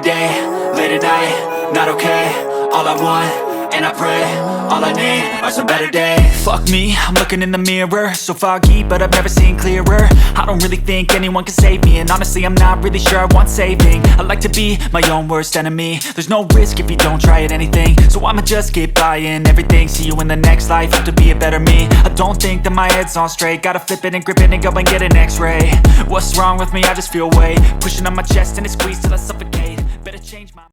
day, late at night, not okay. All I want, and I pray, all I need are some better days. Fuck me, I'm looking in the mirror, so foggy, but I've never seen clearer. I don't really think anyone can save me, and honestly I'm not really sure I want saving. I like to be my own worst enemy. There's no risk if you don't try at anything, so I'ma just keep buying everything. See you in the next life, hope to be a better me. I don't think that my head's on straight, gotta flip it and grip it and go and get an x-ray. What's wrong with me? I just feel weight pushing on my chest and it squeezes till I suffocate.